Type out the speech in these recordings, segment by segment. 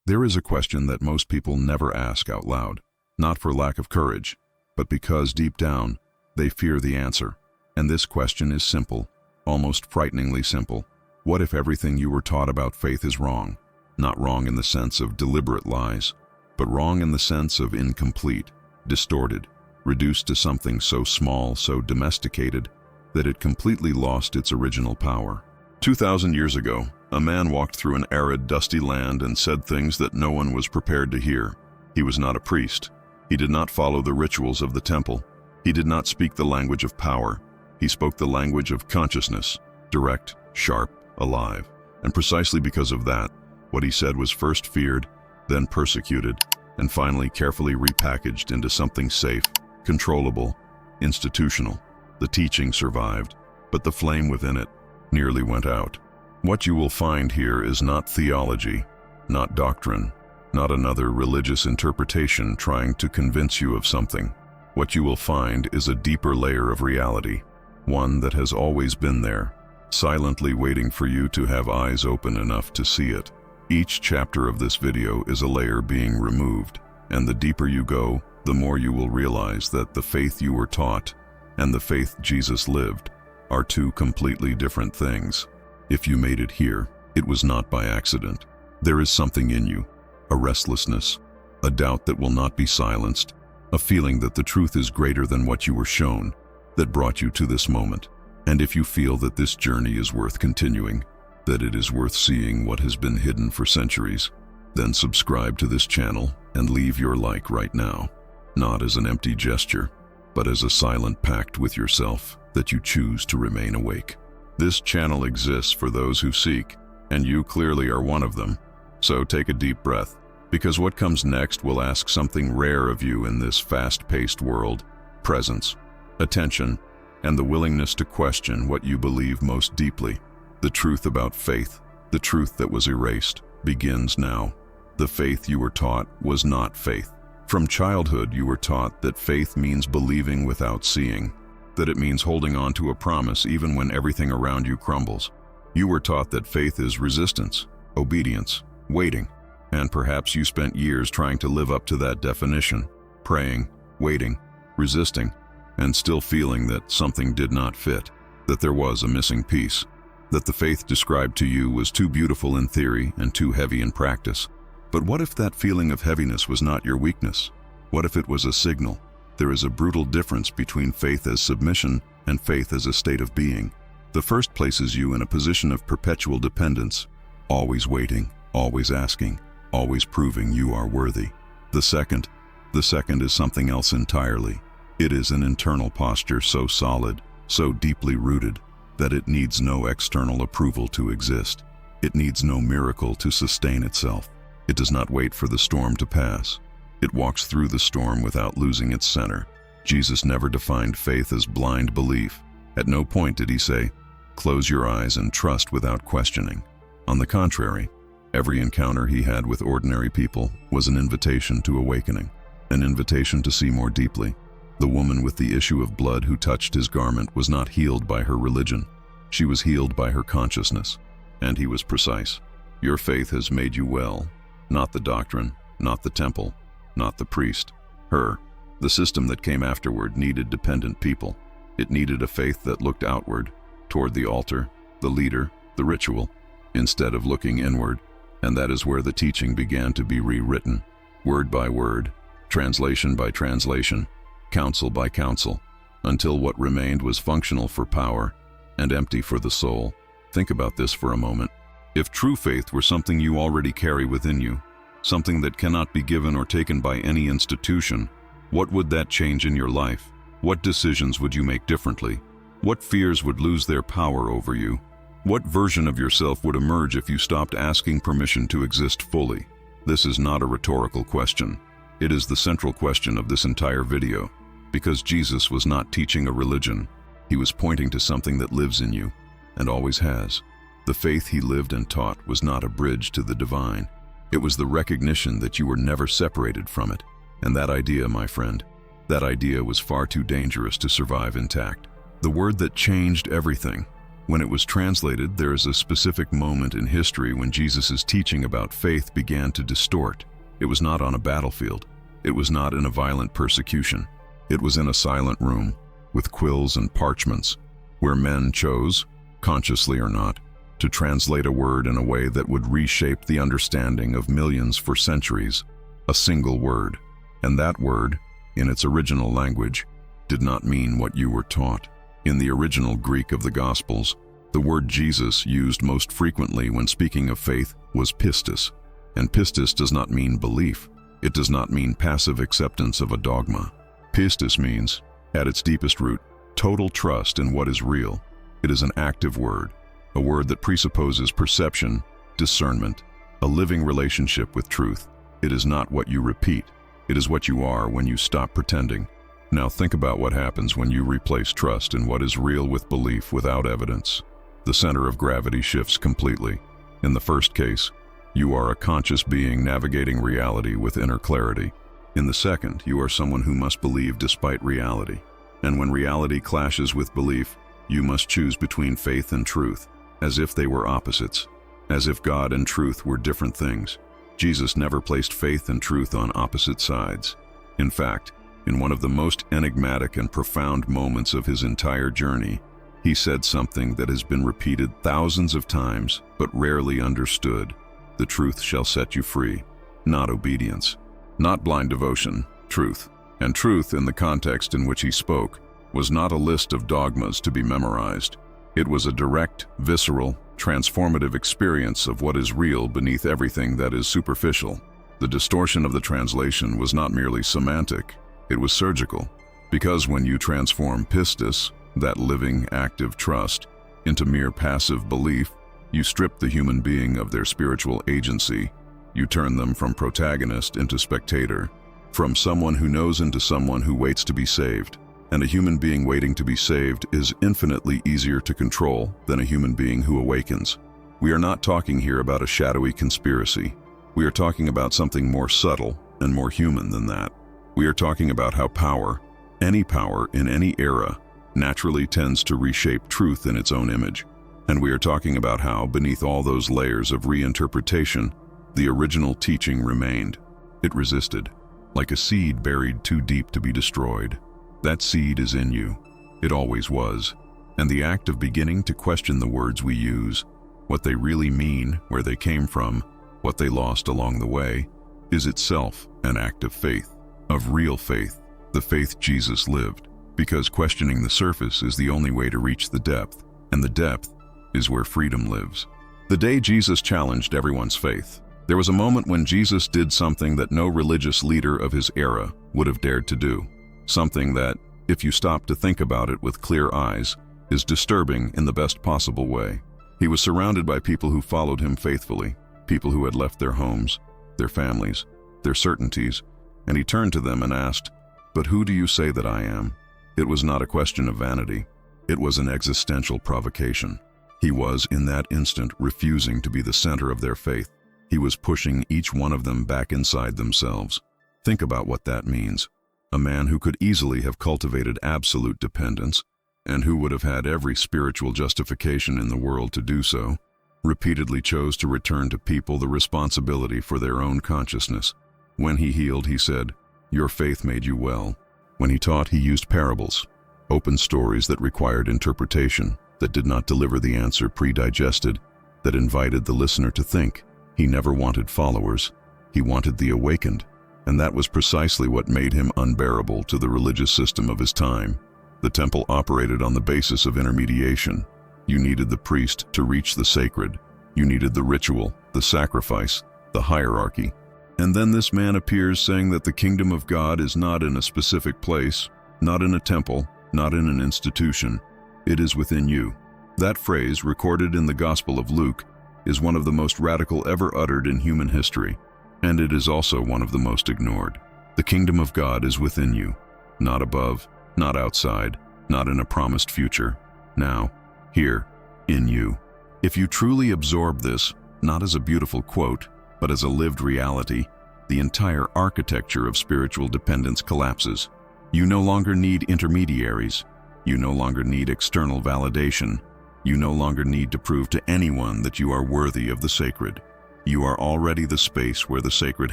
There is a question that most people never ask out loud, not for lack of courage, but because deep down, they fear the answer. And this question is simple, almost frighteningly simple. What if everything you were taught about faith is wrong? Not wrong in the sense of deliberate lies, but wrong in the sense of incomplete, distorted, reduced to something so small, so domesticated, that it completely lost its original power. 2,000 years ago, a man walked through an arid, dusty land and said things that no one was prepared to hear. He was not a priest. He did not follow the rituals of the temple. He did not speak the language of power. He spoke the language of consciousness, direct, sharp, alive. And precisely because of that, what he said was first feared, then persecuted, and finally carefully repackaged into something safe, controllable, institutional. The teaching survived, but the flame within it nearly went out. What you will find here is not theology, not doctrine, not another religious interpretation trying to convince you of something. What you will find is a deeper layer of reality, one that has always been there, silently waiting for you to have eyes open enough to see it. Each chapter of this video is a layer being removed, and the deeper you go, the more you will realize that the faith you were taught and the faith Jesus lived are two completely different things. If you made it here, it was not by accident. There is something in you, a restlessness, a doubt that will not be silenced, a feeling that the truth is greater than what you were shown, that brought you to this moment. And if you feel that this journey is worth continuing, that it is worth seeing what has been hidden for centuries, then subscribe to this channel and leave your like right now, not as an empty gesture, but as a silent pact with yourself that you choose to remain awake. This channel exists for those who seek, and you clearly are one of them. So take a deep breath, because what comes next will ask something rare of you in this fast-paced world: presence, attention, and the willingness to question what you believe most deeply. The truth about faith, the truth that was erased, begins now. The faith you were taught was not faith. From childhood, you were taught that faith means believing without seeing, that it means holding on to a promise even when everything around you crumbles. You were taught that faith is resistance, obedience, waiting, and perhaps you spent years trying to live up to that definition, praying, waiting, resisting, and still feeling that something did not fit, that there was a missing piece, that the faith described to you was too beautiful in theory and too heavy in practice. But what if that feeling of heaviness was not your weakness? What if it was a signal? There is a brutal difference between faith as submission and faith as a state of being. The first places you in a position of perpetual dependence, always waiting, always asking, always proving you are worthy. The second is something else entirely. It is an internal posture so solid, so deeply rooted, that it needs no external approval to exist. It needs no miracle to sustain itself. It does not wait for the storm to pass. It walks through the storm without losing its center. Jesus never defined faith as blind belief. At no point did he say, "Close your eyes and trust without questioning." On the contrary, every encounter he had with ordinary people was an invitation to awakening, an invitation to see more deeply. The woman with the issue of blood who touched his garment was not healed by her religion. She was healed by her consciousness. And he was precise. Your faith has made you well, not the doctrine, not the temple, not the priest. Her. The system that came afterward needed dependent people. It needed a faith that looked outward, toward the altar, the leader, the ritual, instead of looking inward. And that is where the teaching began to be rewritten, word by word, translation by translation, counsel by counsel, until what remained was functional for power and empty for the soul. Think about this for a moment. If true faith were something you already carry within you, something that cannot be given or taken by any institution, what would that change in your life? What decisions would you make differently? What fears would lose their power over you? What version of yourself would emerge if you stopped asking permission to exist fully? This is not a rhetorical question. It is the central question of this entire video, because Jesus was not teaching a religion. He was pointing to something that lives in you, and always has. The faith he lived and taught was not a bridge to the divine. It was the recognition that you were never separated from it. And that idea, my friend, that idea was far too dangerous to survive intact. The word that changed everything, When it was translated, there is a specific moment in history when Jesus' teaching about faith began to distort. It was not on a battlefield. It was not in a violent persecution. It was in a silent room, with quills and parchments, where men chose, consciously or not, to translate a word in a way that would reshape the understanding of millions for centuries. A single word. And that word, in its original language, did not mean what you were taught. In the original Greek of the Gospels, the word Jesus used most frequently when speaking of faith was pistis. And pistis does not mean belief. It does not mean passive acceptance of a dogma. Pistis means, at its deepest root, total trust in what is real. It is an active word, a word that presupposes perception, discernment, a living relationship with truth. It is not what you repeat. It is what you are when you stop pretending. Now think about what happens when you replace trust in what is real with belief without evidence. The center of gravity shifts completely. In the first case, you are a conscious being navigating reality with inner clarity. In the second, you are someone who must believe despite reality. And when reality clashes with belief, you must choose between faith and truth, as if they were opposites, as if God and truth were different things. Jesus never placed faith and truth on opposite sides. In fact, in one of the most enigmatic and profound moments of his entire journey, he said something that has been repeated thousands of times but rarely understood. The truth shall set you free, not obedience, not blind devotion, truth. And truth, in the context in which he spoke, was not a list of dogmas to be memorized. It was a direct, visceral, transformative experience of what is real beneath everything that is superficial. The distortion of the translation was not merely semantic, it was surgical. Because when you transform pistis, that living, active trust, into mere passive belief, you strip the human being of their spiritual agency. You turn them from protagonist into spectator, from someone who knows into someone who waits to be saved. And a human being waiting to be saved is infinitely easier to control than a human being who awakens. We are not talking here about a shadowy conspiracy. We are talking about something more subtle and more human than that. We are talking about how power, any power in any era, naturally tends to reshape truth in its own image. And we are talking about how, beneath all those layers of reinterpretation, the original teaching remained. It resisted, like a seed buried too deep to be destroyed. That seed is in you. It always was. And the act of beginning to question the words we use, what they really mean, where they came from, what they lost along the way, is itself an act of faith, of real faith, the faith Jesus lived. Because questioning the surface is the only way to reach the depth, and the depth is where freedom lives. The day Jesus challenged everyone's faith, there was a moment when Jesus did something that no religious leader of his era would have dared to do. Something that, if you stop to think about it with clear eyes, is disturbing in the best possible way. He was surrounded by people who followed him faithfully, people who had left their homes, their families, their certainties, and he turned to them and asked, "But who do you say that I am?" It was not a question of vanity. It was an existential provocation. He was, in that instant, refusing to be the center of their faith. He was pushing each one of them back inside themselves. Think about what that means. A man who could easily have cultivated absolute dependence, and who would have had every spiritual justification in the world to do so, repeatedly chose to return to people the responsibility for their own consciousness. When he healed, he said, "Your faith made you well." When he taught, he used parables, open stories that required interpretation, that did not deliver the answer pre-digested, that invited the listener to think. He never wanted followers. He wanted the awakened. And that was precisely what made him unbearable to the religious system of his time. The temple operated on the basis of intermediation. You needed the priest to reach the sacred. You needed the ritual, the sacrifice, the hierarchy. And then this man appears saying that the kingdom of God is not in a specific place, not in a temple, not in an institution. It is within you. That phrase, recorded in the Gospel of Luke, is one of the most radical ever uttered in human history. And it is also one of the most ignored. The kingdom of God is within you, not above, not outside, not in a promised future. Now, here, in you. If you truly absorb this, not as a beautiful quote, but as a lived reality, the entire architecture of spiritual dependence collapses. You no longer need intermediaries. You no longer need external validation. You no longer need to prove to anyone that you are worthy of the sacred. You are already the space where the sacred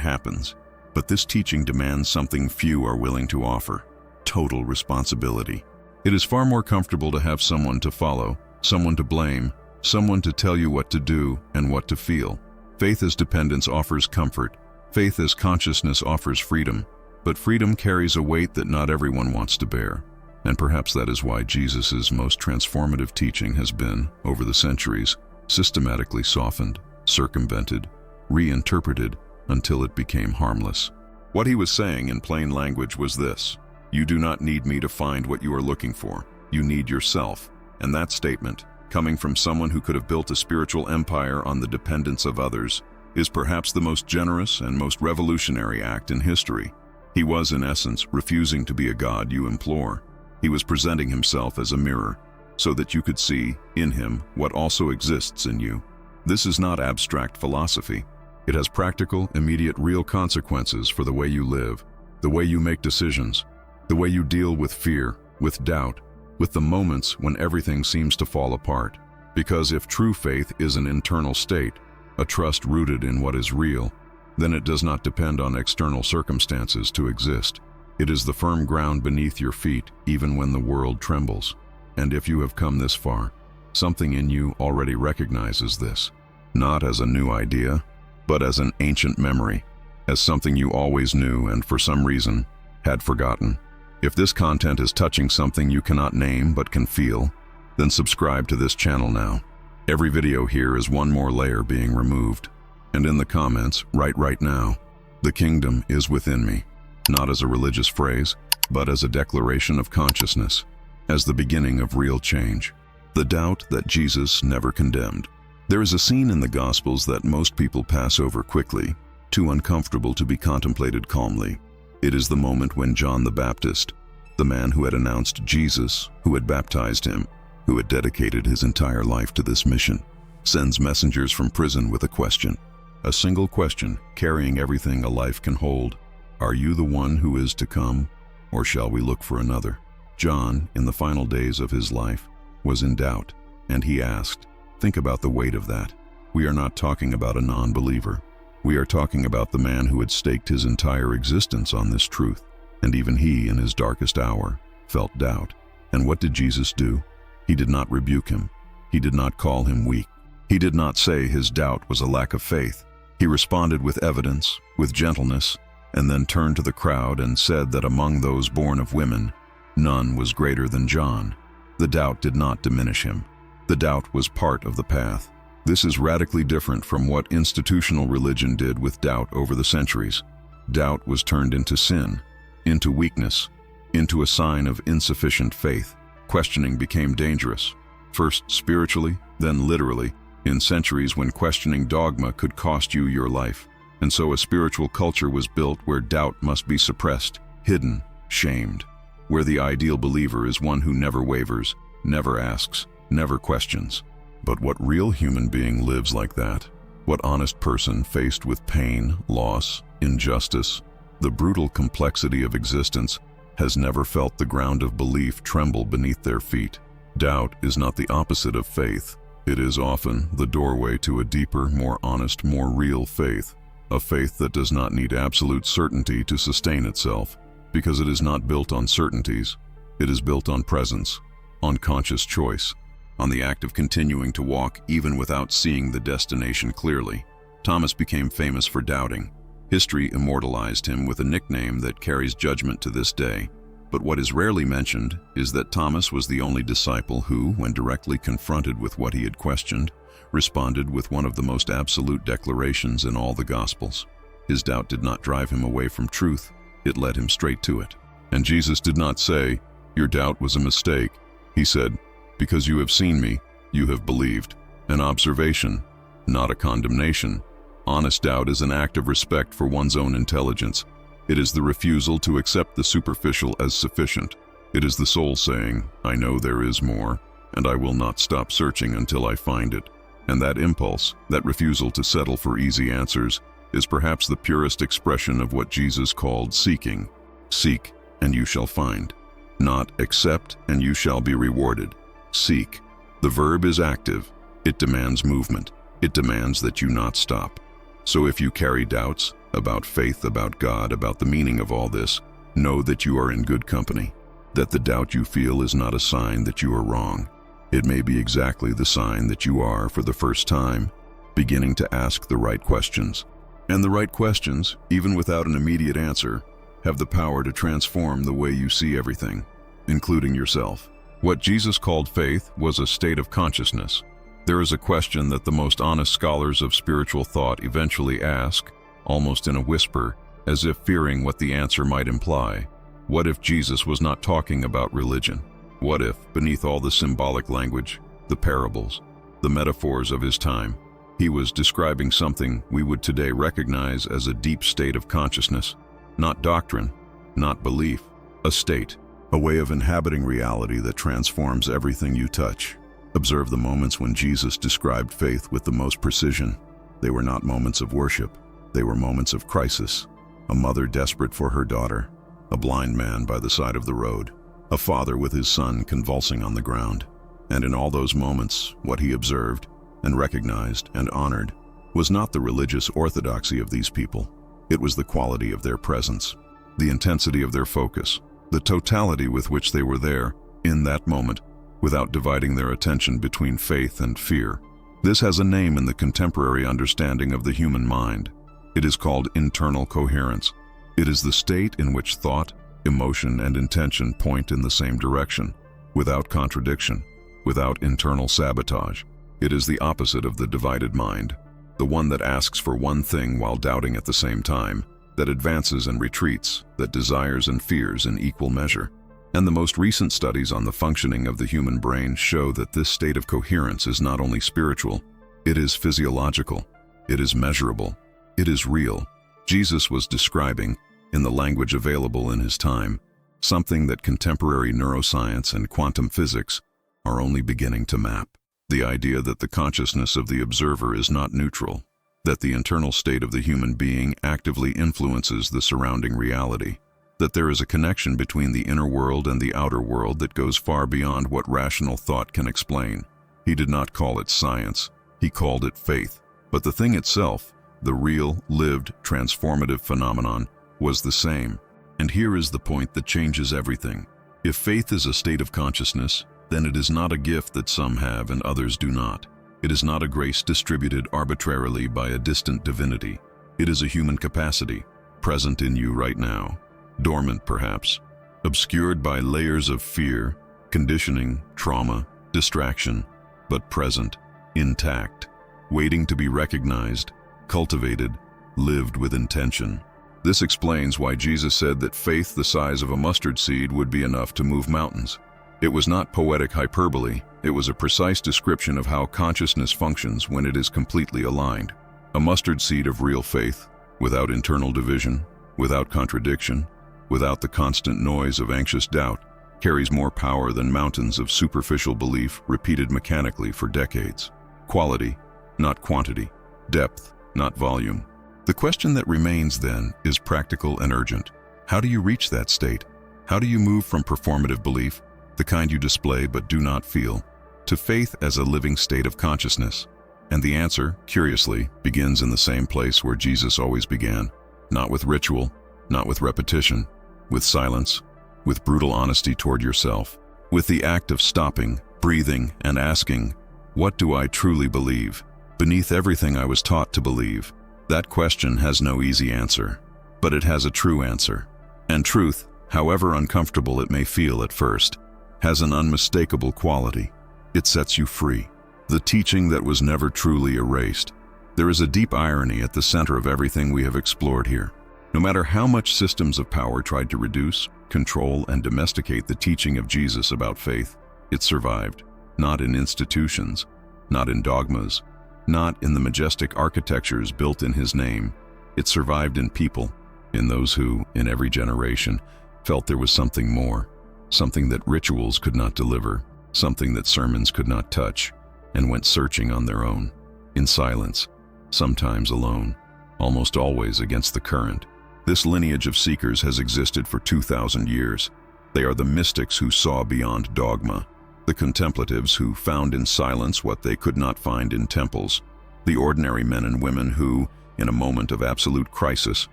happens. But this teaching demands something few are willing to offer: total responsibility. It is far more comfortable to have someone to follow, someone to blame, someone to tell you what to do and what to feel. Faith as dependence offers comfort. Faith as consciousness offers freedom. But freedom carries a weight that not everyone wants to bear. And perhaps that is why Jesus' most transformative teaching has been, over the centuries, systematically softened, circumvented, reinterpreted until it became harmless. What he was saying in plain language was this: you do not need me to find what you are looking for. You need yourself. And that statement, coming from someone who could have built a spiritual empire on the dependence of others, is perhaps the most generous and most revolutionary act in history. He was, in essence, refusing to be a god you implore. He was presenting himself as a mirror, so that you could see, in him, what also exists in you. This is not abstract philosophy. It has practical, immediate, real consequences for the way you live, the way you make decisions, the way you deal with fear, with doubt, with the moments when everything seems to fall apart. Because if true faith is an internal state, a trust rooted in what is real, then it does not depend on external circumstances to exist. It is the firm ground beneath your feet, even when the world trembles. And if you have come this far, something in you already recognizes this, not as a new idea, but as an ancient memory, as something you always knew and for some reason had forgotten. If this content is touching something you cannot name but can feel, then subscribe to this channel now. Every video here is one more layer being removed. And in the comments, write right now, "The kingdom is within me," not as a religious phrase, but as a declaration of consciousness, as the beginning of real change. The doubt that Jesus never condemned. There is a scene in the Gospels that most people pass over quickly, too uncomfortable to be contemplated calmly. It is the moment when John the Baptist, the man who had announced Jesus, who had baptized him, who had dedicated his entire life to this mission, sends messengers from prison with a question. A single question, carrying everything a life can hold. Are you the one who is to come, or shall we look for another? John, in the final days of his life, was in doubt, and he asked. Think about the weight of that. We are not talking about a non-believer. We are talking about the man who had staked his entire existence on this truth, and even he, in his darkest hour, felt doubt. And what did Jesus do? He did not rebuke him. He did not call him weak. He did not say his doubt was a lack of faith. He responded with evidence, with gentleness, and then turned to the crowd and said that among those born of women, none was greater than John. The doubt did not diminish him. The doubt was part of the path. This is radically different from what institutional religion did with doubt over the centuries. Doubt was turned into sin, into weakness, into a sign of insufficient faith. Questioning became dangerous, first spiritually, then literally, in centuries when questioning dogma could cost you your life. And so a spiritual culture was built where doubt must be suppressed, hidden, shamed, where the ideal believer is one who never wavers, never asks, never questions. But what real human being lives like that? What honest person faced with pain, loss, injustice, the brutal complexity of existence, has never felt the ground of belief tremble beneath their feet? Doubt is not the opposite of faith. It is often the doorway to a deeper, more honest, more real faith. A faith that does not need absolute certainty to sustain itself, because it is not built on certainties. It is built on presence, on conscious choice, on the act of continuing to walk even without seeing the destination clearly. Thomas became famous for doubting. History immortalized him with a nickname that carries judgment to this day. But what is rarely mentioned is that Thomas was the only disciple who, when directly confronted with what he had questioned, responded with one of the most absolute declarations in all the Gospels. His doubt did not drive him away from truth, it led him straight to it. And Jesus did not say, "Your doubt was a mistake." He said, "Because you have seen me, you have believed." An observation, not a condemnation. Honest doubt is an act of respect for one's own intelligence. It is the refusal to accept the superficial as sufficient. It is the soul saying, "I know there is more, and I will not stop searching until I find it." And that impulse, that refusal to settle for easy answers, is perhaps the purest expression of what Jesus called seeking. Seek, and you shall find. Not accept, and you shall be rewarded. Seek. The verb is active. It demands movement. It demands that you not stop. So if you carry doubts about faith, about God, about the meaning of all this, know that you are in good company, that the doubt you feel is not a sign that you are wrong. It may be exactly the sign that you are, for the first time, beginning to ask the right questions. And the right questions, even without an immediate answer, have the power to transform the way you see everything, including yourself. What Jesus called faith was a state of consciousness. There is a question that the most honest scholars of spiritual thought eventually ask, almost in a whisper, as if fearing what the answer might imply. What if Jesus was not talking about religion? What if, beneath all the symbolic language, the parables, the metaphors of his time, he was describing something we would today recognize as a deep state of consciousness? Not doctrine, not belief, a state, a way of inhabiting reality that transforms everything you touch. Observe the moments when Jesus described faith with the most precision. They were not moments of worship. They were moments of crisis. A mother desperate for her daughter, a blind man by the side of the road, a father with his son convulsing on the ground. And in all those moments, what he observed and recognized and honored was not the religious orthodoxy of these people. It was the quality of their presence, the intensity of their focus, the totality with which they were there in that moment, without dividing their attention between faith and fear. This has a name in the contemporary understanding of the human mind. It is called internal coherence. It is the state in which thought, emotion, and intention point in the same direction, without contradiction, without internal sabotage. It is the opposite of the divided mind, the one that asks for one thing while doubting at the same time, that advances and retreats, that desires and fears in equal measure. And the most recent studies on the functioning of the human brain show that this state of coherence is not only spiritual, it is physiological, it is measurable, it is real. Jesus was describing, in the language available in his time, something that contemporary neuroscience and quantum physics are only beginning to map. The idea that the consciousness of the observer is not neutral, that the internal state of the human being actively influences the surrounding reality, that there is a connection between the inner world and the outer world that goes far beyond what rational thought can explain. He did not call it science, he called it faith. But the thing itself, the real, lived, transformative phenomenon, was the same. And here is the point that changes everything. If faith is a state of consciousness, then it is not a gift that some have and others do not. It is not a grace distributed arbitrarily by a distant divinity. It is a human capacity, present in you right now, dormant perhaps, obscured by layers of fear, conditioning, trauma, distraction, but present, intact, waiting to be recognized, cultivated, lived with intention. This explains why Jesus said that faith the size of a mustard seed would be enough to move mountains. It was not poetic hyperbole, it was a precise description of how consciousness functions when it is completely aligned. A mustard seed of real faith, without internal division, without contradiction, without the constant noise of anxious doubt, carries more power than mountains of superficial belief repeated mechanically for decades. Quality, not quantity. Depth, not volume. The question that remains then is practical and urgent. How do you reach that state? How do you move from performative belief, the kind you display but do not feel, to faith as a living state of consciousness? And the answer, curiously, begins in the same place where Jesus always began. Not with ritual, not with repetition, with silence, with brutal honesty toward yourself, with the act of stopping, breathing, and asking, what do I truly believe? Beneath everything I was taught to believe. That question has no easy answer, but it has a true answer. And truth, however uncomfortable it may feel at first, has an unmistakable quality. It sets you free. The teaching that was never truly erased. There is a deep irony at the center of everything we have explored here. No matter how much systems of power tried to reduce, control, and domesticate the teaching of Jesus about faith, it survived, not in institutions, not in dogmas, not in the majestic architectures built in his name. It survived in people, in those who, in every generation, felt there was something more, something that rituals could not deliver, something that sermons could not touch, and went searching on their own, in silence, sometimes alone, almost always against the current. This lineage of seekers has existed for 2,000 years. They are the mystics who saw beyond dogma, the contemplatives who found in silence what they could not find in temples, the ordinary men and women who, in a moment of absolute crisis,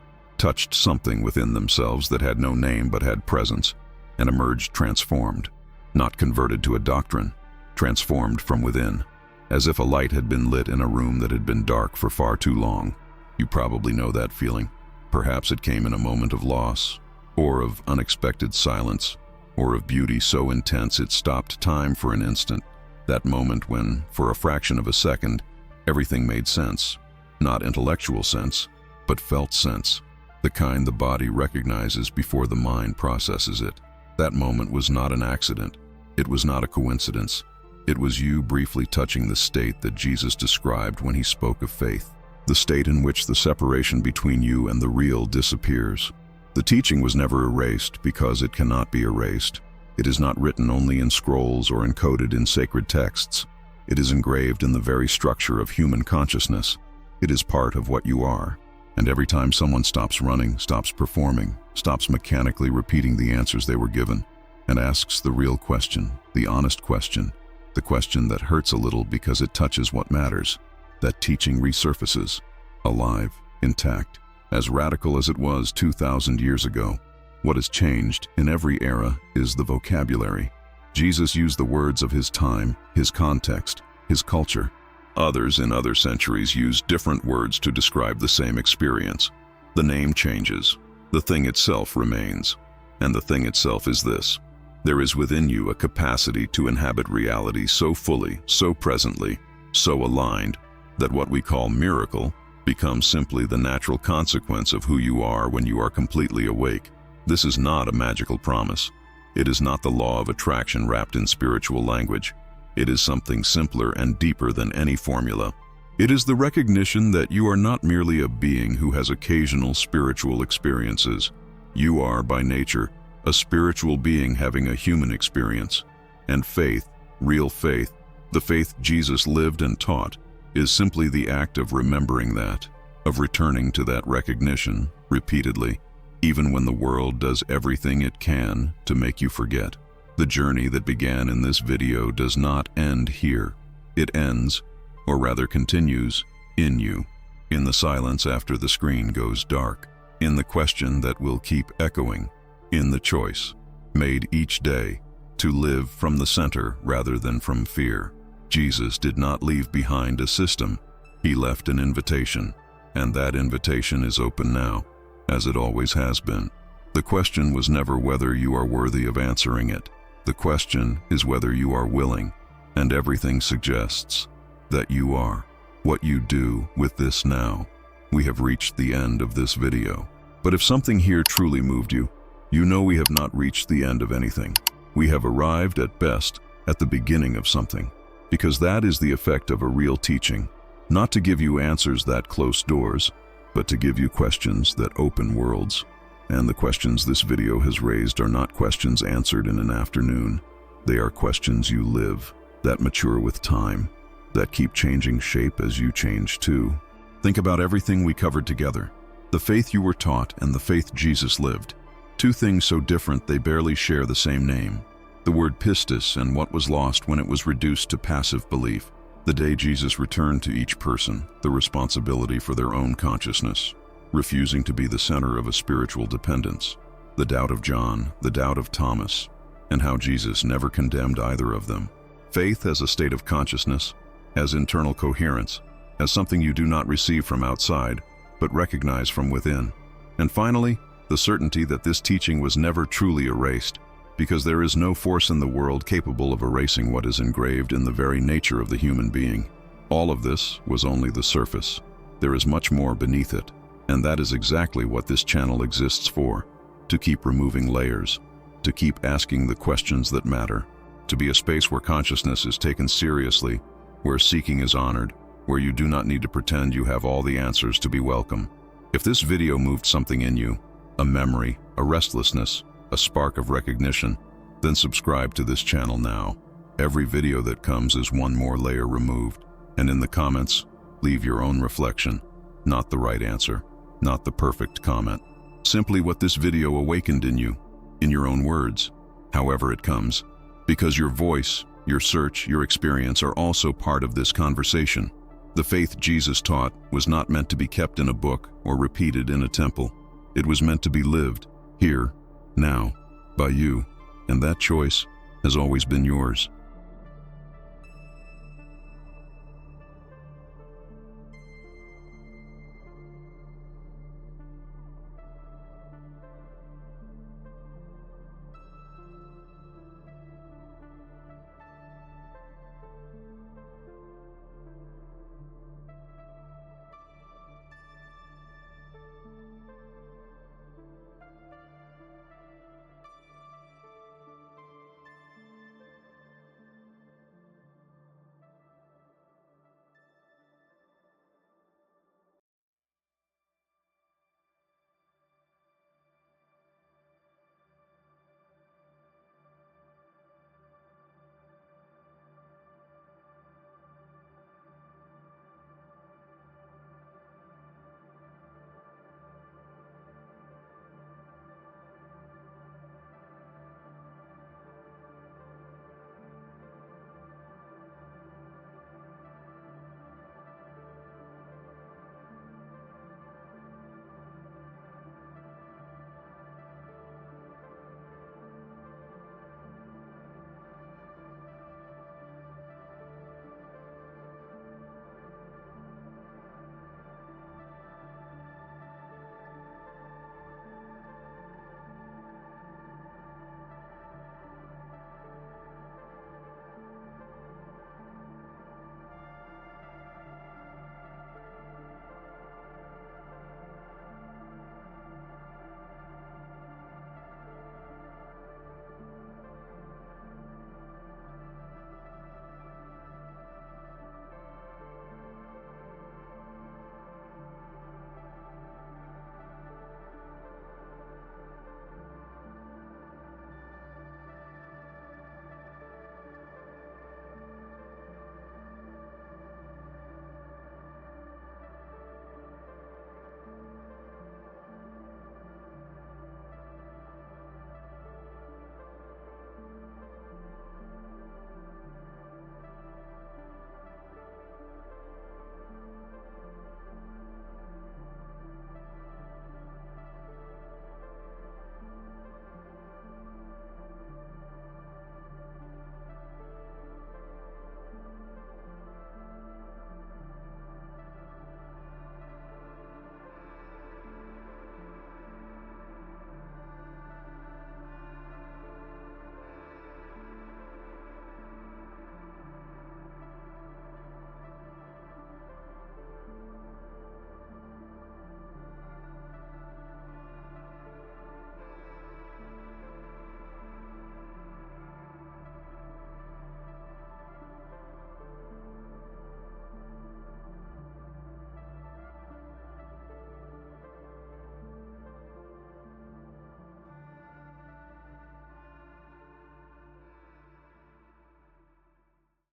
touched something within themselves that had no name but had presence, and emerged transformed, not converted to a doctrine, transformed from within, as if a light had been lit in a room that had been dark for far too long. You probably know that feeling. Perhaps it came in a moment of loss, or of unexpected silence, or of beauty so intense it stopped time for an instant, that moment when, for a fraction of a second, everything made sense. Not intellectual sense, but felt sense, the kind the body recognizes before the mind processes it. That moment was not an accident. It was not a coincidence. It was you briefly touching the state that Jesus described when he spoke of faith, the state in which the separation between you and the real disappears. The teaching was never erased because it cannot be erased. It is not written only in scrolls or encoded in sacred texts. It is engraved in the very structure of human consciousness. It is part of what you are. And every time someone stops running, stops performing, stops mechanically repeating the answers they were given, and asks the real question, the honest question, the question that hurts a little because it touches what matters, that teaching resurfaces, alive, intact, as radical as it was 2,000 years ago. What has changed in every era is the vocabulary. Jesus used the words of his time, his context, his culture. Others in other centuries used different words to describe the same experience. The name changes. The thing itself remains. And the thing itself is this: there is within you a capacity to inhabit reality so fully, so presently, so aligned, that what we call miracle becomes simply the natural consequence of who you are when you are completely awake. This is not a magical promise. It is not the law of attraction wrapped in spiritual language. It is something simpler and deeper than any formula. It is the recognition that you are not merely a being who has occasional spiritual experiences. You are, by nature, a spiritual being having a human experience. And faith, real faith, the faith Jesus lived and taught, is simply the act of remembering that, of returning to that recognition repeatedly, even when the world does everything it can to make you forget. The journey that began in this video does not end here. It ends, or rather continues, in you, in the silence after the screen goes dark, in the question that will keep echoing, in the choice, made each day, to live from the center rather than from fear. Jesus did not leave behind a system. He left an invitation, and that invitation is open now, as it always has been. The question was never whether you are worthy of answering it. The question is whether you are willing, and everything suggests that you are. What you do with this now. We have reached the end of this video. But if something here truly moved you, you know we have not reached the end of anything. We have arrived at best at the beginning of something, because that is the effect of a real teaching, not to give you answers that close doors, but to give you questions that open worlds. And the questions this video has raised are not questions answered in an afternoon. They are questions you live, that mature with time, that keep changing shape as you change too. Think about everything we covered together. The faith you were taught and the faith Jesus lived. Two things so different they barely share the same name. The word pistis and what was lost when it was reduced to passive belief. The day Jesus returned to each person the responsibility for their own consciousness, refusing to be the center of a spiritual dependence. The doubt of John, the doubt of Thomas, and how Jesus never condemned either of them. Faith as a state of consciousness, as internal coherence, as something you do not receive from outside, but recognize from within. And finally, the certainty that this teaching was never truly erased, because there is no force in the world capable of erasing what is engraved in the very nature of the human being. All of this was only the surface. There is much more beneath it, and that is exactly what this channel exists for, to keep removing layers, to keep asking the questions that matter, to be a space where consciousness is taken seriously, where seeking is honored, where you do not need to pretend you have all the answers to be welcome. If this video moved something in you, a memory, a restlessness, a spark of recognition, then subscribe to this channel now. Every video that comes is one more layer removed, and in the comments, leave your own reflection, not the right answer, not the perfect comment. Simply what this video awakened in you, in your own words, however it comes, because your voice, your search, your experience are also part of this conversation. The faith Jesus taught was not meant to be kept in a book or repeated in a temple. It was meant to be lived, here, now, by you, and that choice has always been yours.